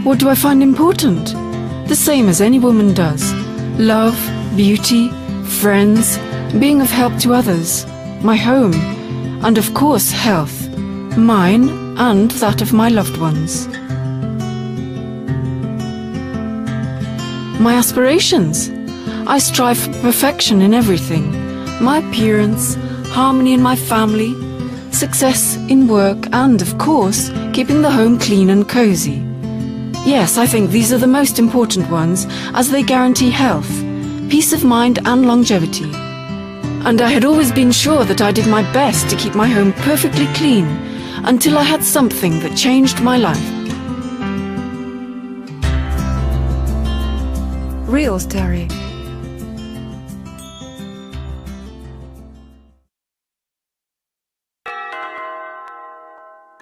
What do I find important? The same as any woman does. Love, beauty, friends, being of help to others, my home, and of course health, mine and that of my loved ones. My aspirations. I strive for perfection in everything. My appearance, harmony in my family, success in work, and of course, keeping the home clean and cozy. Yes, I think these are the most important ones, as they guarantee health, peace of mind and longevity. And I had always been sure that I did my best to keep my home perfectly clean, until I had something that changed my life. Real story.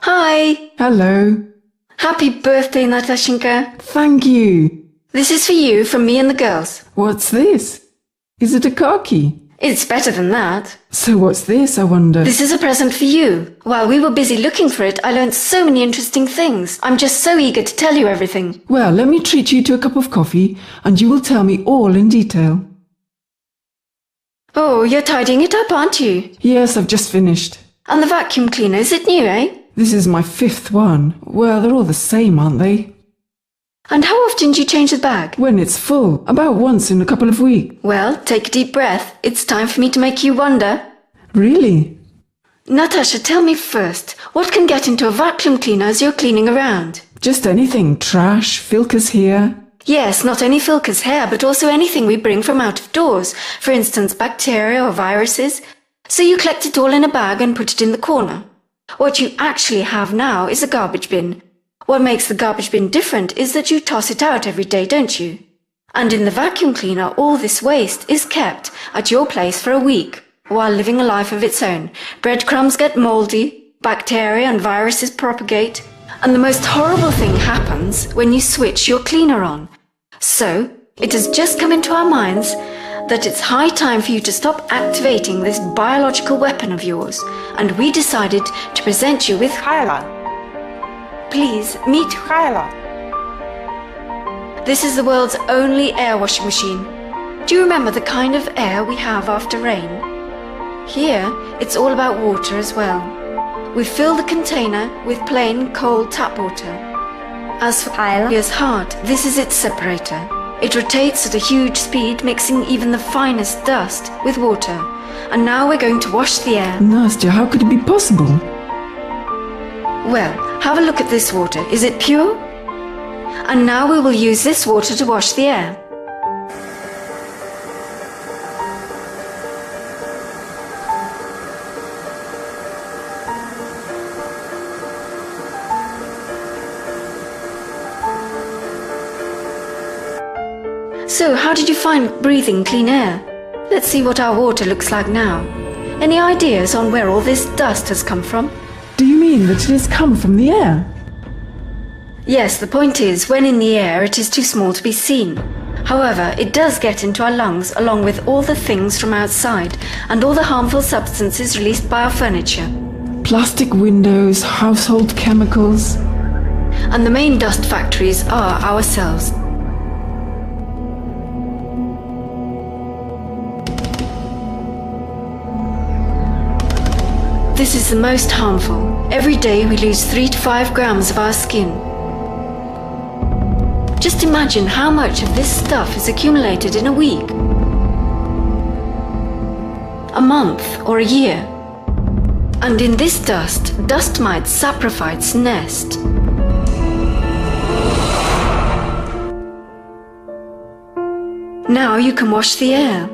Hi! Hello. Happy birthday, Natashinka. Thank you. This is for you from me and the girls. What's this? Is it a car key? It's better than that. So what's this, I wonder? This is a present for you. While we were busy looking for it, I learned so many interesting things. I'm just so eager to tell you everything. Well, let me treat you to a cup of coffee, and you will tell me all in detail. Oh, you're tidying it up, aren't you? Yes, I've just finished. And the vacuum cleaner, is it new, eh? This is my 5th one. Well, they're all the same, aren't they? And how often do you change the bag? When it's full, about once in a couple of weeks. Well, take a deep breath. It's time for me to make you wonder. Really? Natasha, tell me first, what can get into a vacuum cleaner as you're cleaning around? Just anything. Trash, filkers here. Yes, not only filkers hair, but also anything we bring from out of doors. For instance, bacteria or viruses. So you collect it all in a bag and put it in the corner. What you actually have now is a garbage bin. What makes the garbage bin different is that you toss it out every day, don't you? And in the vacuum cleaner, all this waste is kept at your place for a week, while living a life of its own. Breadcrumbs get moldy, bacteria and viruses propagate, and the most horrible thing happens when you switch your cleaner on. So, it has just come into our minds that it's high time for you to stop activating this biological weapon of yours, and we decided to present you with Hyla. Please meet Hyla. This is the world's only air washing machine. Do you remember the kind of air we have after rain? Here, it's all about water as well. We fill the container with plain cold tap water. As for Hyla's heart, this is its separator. It rotates at a huge speed, mixing even the finest dust with water. And now we're going to wash the air. Nastya, how could it be possible? Well, have a look at this water. Is it pure? And now we will use this water to wash the air. So, how did you find breathing clean air? Let's see what our water looks like now. Any ideas on where all this dust has come from? Do you mean that it has come from the air? Yes, the point is, when in the air, it is too small to be seen. However, it does get into our lungs along with all the things from outside and all the harmful substances released by our furniture. Plastic windows, household chemicals. And the main dust factories are ourselves. This is the most harmful. Every day we lose 3 to 5 grams of our skin. Just imagine how much of this stuff is accumulated in a week, a month or a year. And in this dust, dust mites saprophytes nest. Now you can wash the air.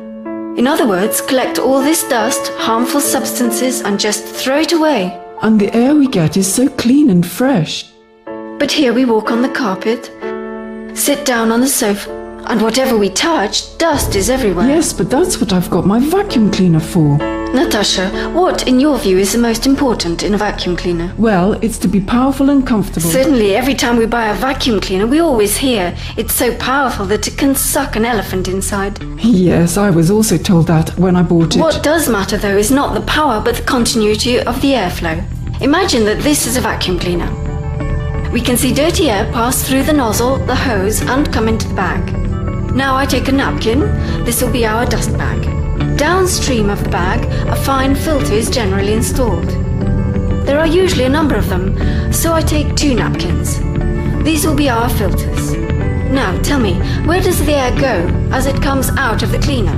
In other words, collect all this dust, harmful substances, and just throw it away. And the air we get is so clean and fresh. But here we walk on the carpet, sit down on the sofa, and whatever we touch, dust is everywhere. Yes, but that's what I've got my vacuum cleaner for. Natasha, what, in your view, is the most important in a vacuum cleaner? Well, it's to be powerful and comfortable. Certainly, every time we buy a vacuum cleaner, we always hear it's so powerful that it can suck an elephant inside. Yes, I was also told that when I bought it. What does matter, though, is not the power, but the continuity of the airflow. Imagine that this is a vacuum cleaner. We can see dirty air pass through the nozzle, the hose, and come into the bag. Now I take a napkin. This will be our dust bag. Downstream of the bag, a fine filter is generally installed. There are usually a number of them, so I take 2 napkins. These will be our filters. Now, tell me, where does the air go as it comes out of the cleaner?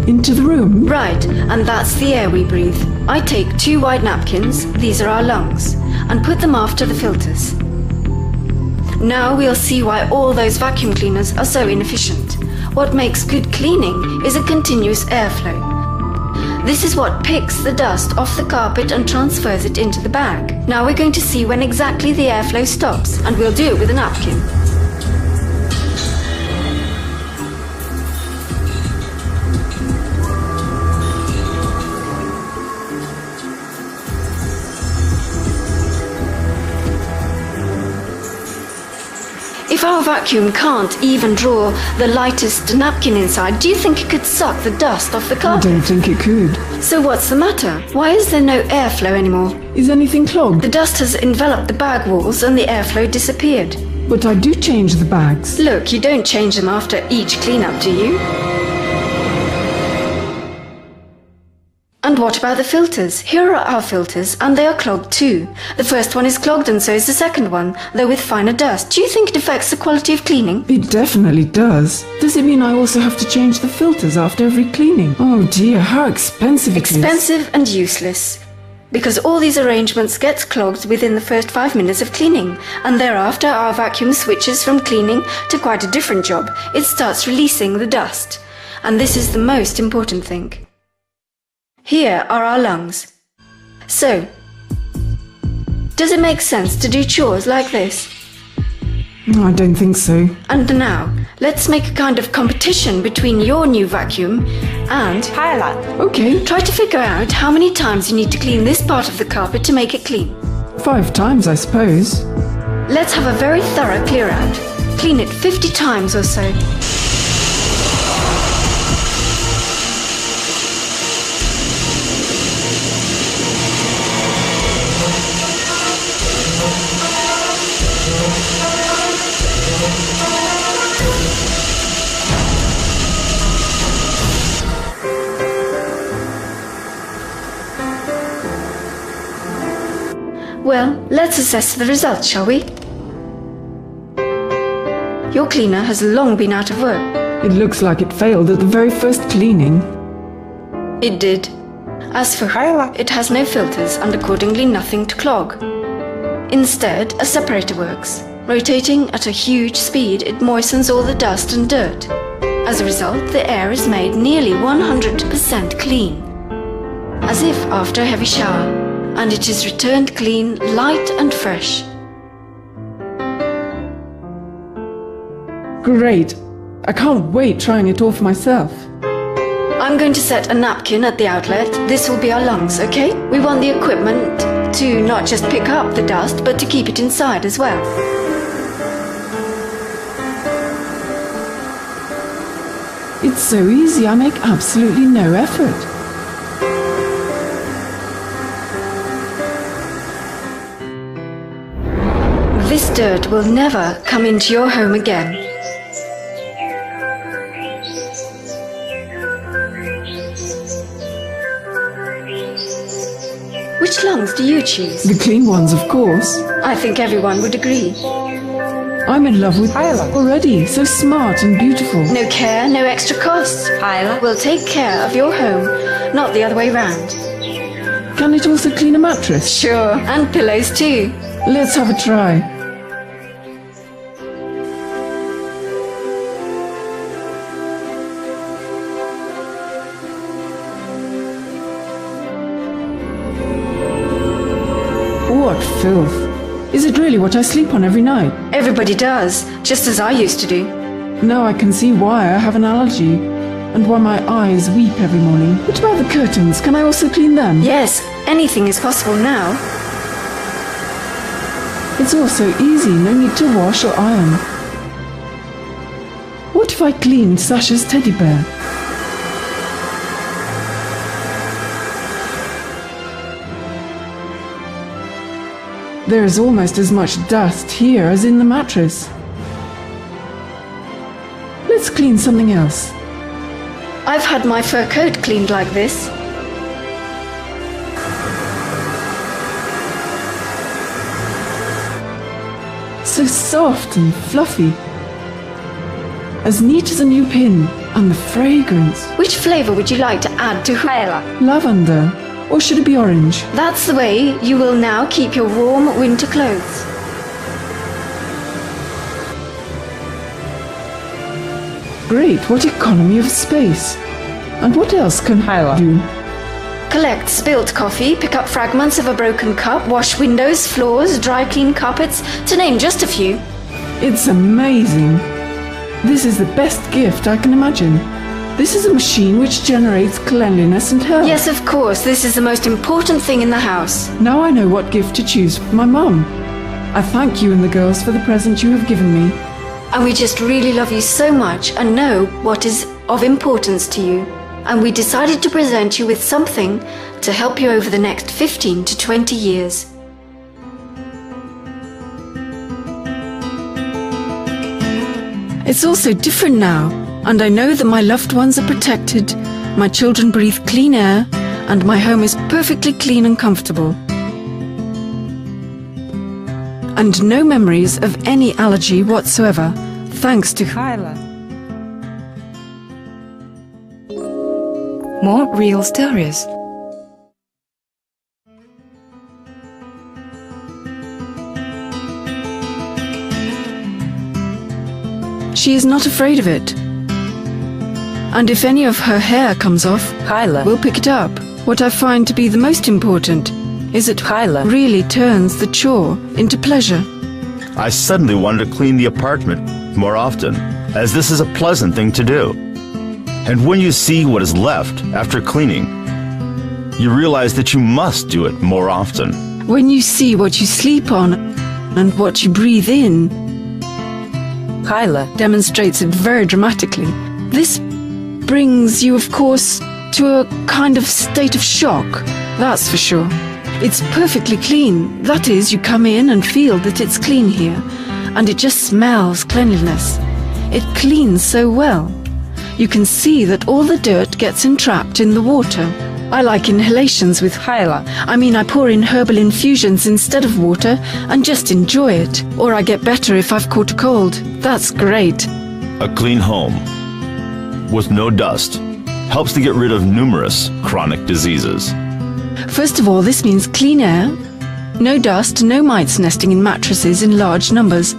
Into the room? Right, and that's the air we breathe. I take 2 white napkins, these are our lungs, and put them after the filters. Now we'll see why all those vacuum cleaners are so inefficient. What makes good cleaning is a continuous airflow. This is what picks the dust off the carpet and transfers it into the bag. Now we're going to see when exactly the airflow stops, and we'll do it with a napkin. If our vacuum can't even draw the lightest napkin inside, do you think it could suck the dust off the I carpet? don't think it could. So what's the matter? Why is there no airflow anymore? Is anything clogged? The dust has enveloped the bag walls and the airflow disappeared. But I do change the bags. Look, you don't change them after each cleanup, do you? And what about the filters? Here are our filters, and they are clogged too. The first one is clogged and so is the second one, though with finer dust. Do you think it affects the quality of cleaning? It definitely does. Does it mean I also have to change the filters after every cleaning? Oh dear, how expensive it is. Expensive and useless. Because all these arrangements get clogged within the first 5 minutes of cleaning, and thereafter our vacuum switches from cleaning to quite a different job. It starts releasing the dust. And this is the most important thing. Here are our lungs. So, does it make sense to do chores like this? I don't think so. And now, let's make a kind of competition between your new vacuum and Hyla. Okay, try to figure out how many times you need to clean this part of the carpet to make it clean. 5 times I suppose. Let's have a very thorough clear out. Clean it 50 times or so. Well, let's assess the results, shall we? Your cleaner has long been out of work. It looks like it failed at the very first cleaning. It did. As for Hyla, it has no filters and accordingly nothing to clog. Instead, a separator works. Rotating at a huge speed, it moistens all the dust and dirt. As a result, the air is made nearly 100% clean, as if after a heavy shower, and it is returned clean, light and fresh. Great. I can't wait trying it all for myself. I'm going to set a napkin at the outlet. This will be our lungs, okay? We want the equipment to not just pick up the dust, but to keep it inside as well. It's so easy, I make absolutely no effort. This dirt will never come into your home again. Which lungs do you choose? The clean ones, of course. I think everyone would agree. I'm in love with Hyla. already. So smart and beautiful. No care, no extra costs. Hyla. We'll take care of your home, not the other way round. Can it also clean a mattress? Sure, and pillows too. Let's have a try. What filth. Is it really what I sleep on every night? Everybody does, just as I used to do. Now I can see why I have an allergy. and why my eyes weep every morning. What about the curtains? Can I also clean them? Yes, anything is possible now. It's all so easy, no need to wash or iron. What if I cleaned Sasha's teddy bear? There is almost as much dust here as in the mattress. Let's clean something else. I've had my fur coat cleaned like this. So soft and fluffy. As neat as a new pin. And the fragrance. Which flavor would you like to add to Hyla? Lavender. Or should it be orange? That's the way you will now keep your warm winter clothes. Great, what economy of space. And what else can Hyla do? Collect spilt coffee, pick up fragments of a broken cup, wash windows, floors, dry clean carpets, to name just a few. It's amazing. This is the best gift I can imagine. This is a machine which generates cleanliness and health. Yes, of course, this is the most important thing in the house. Now I know what gift to choose for my mum. I thank you and the girls for the present you have given me. And we just really love you so much and know what is of importance to you. And we decided to present you with something to help you over the next 15 to 20 years. It's all so different now, and I know that my loved ones are protected, my children breathe clean air, and my home is perfectly clean and comfortable. And no memories of any allergy whatsoever, thanks to Hyla. More real stories. She is not afraid of it. And if any of her hair comes off, Hyla will pick it up. What I find to be the most important is that Hyla really turns the chore into pleasure. I suddenly wanted to clean the apartment more often, as this is a pleasant thing to do. And when you see what is left after cleaning, you realize that you must do it more often. When you see what you sleep on and what you breathe in, Hyla demonstrates it very dramatically. This brings you, of course, to a kind of state of shock, that's for sure. It's perfectly clean. That is, you come in and feel that it's clean here, and it just smells cleanliness. It cleans so well. You can see that all the dirt gets entrapped in the water. I like inhalations with Hyla. I mean, I pour in herbal infusions instead of water and just enjoy it. Or I get better if I've caught a cold. That's great. A clean home with no dust helps to get rid of numerous chronic diseases. First of all, this means clean air, no dust, no mites nesting in mattresses in large numbers,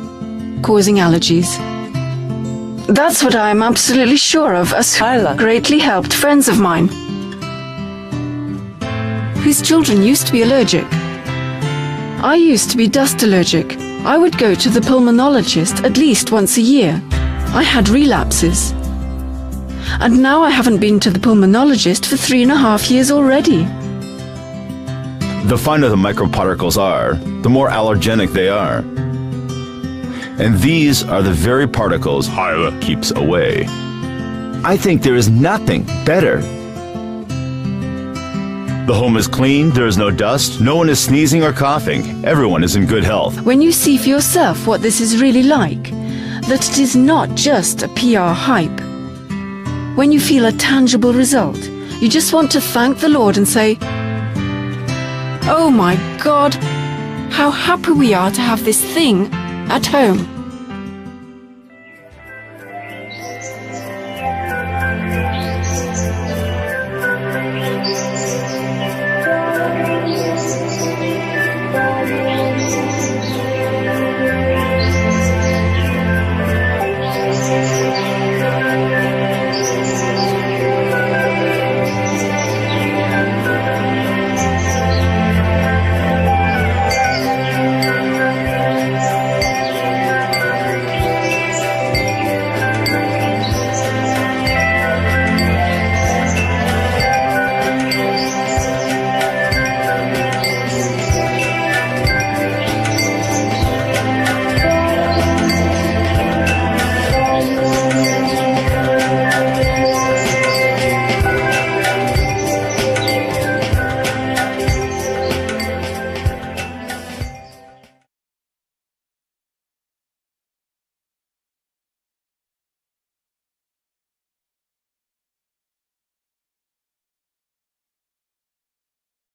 causing allergies. That's what I'm absolutely sure of, as Hyla greatly helped friends of mine whose children used to be allergic. I used to be dust allergic. I would go to the pulmonologist at least once a year. I had relapses. And now I haven't been to the pulmonologist for 3.5 years already. The finer the microparticles are, the more allergenic they are. And these are the very particles Hyla keeps away. I think there is nothing better. The home is clean, there is no dust, no one is sneezing or coughing, everyone is in good health. When you see for yourself what this is really like, that it is not just a PR hype, when you feel a tangible result, you just want to thank the Lord and say, "Oh my God, how happy we are to have this thing at home."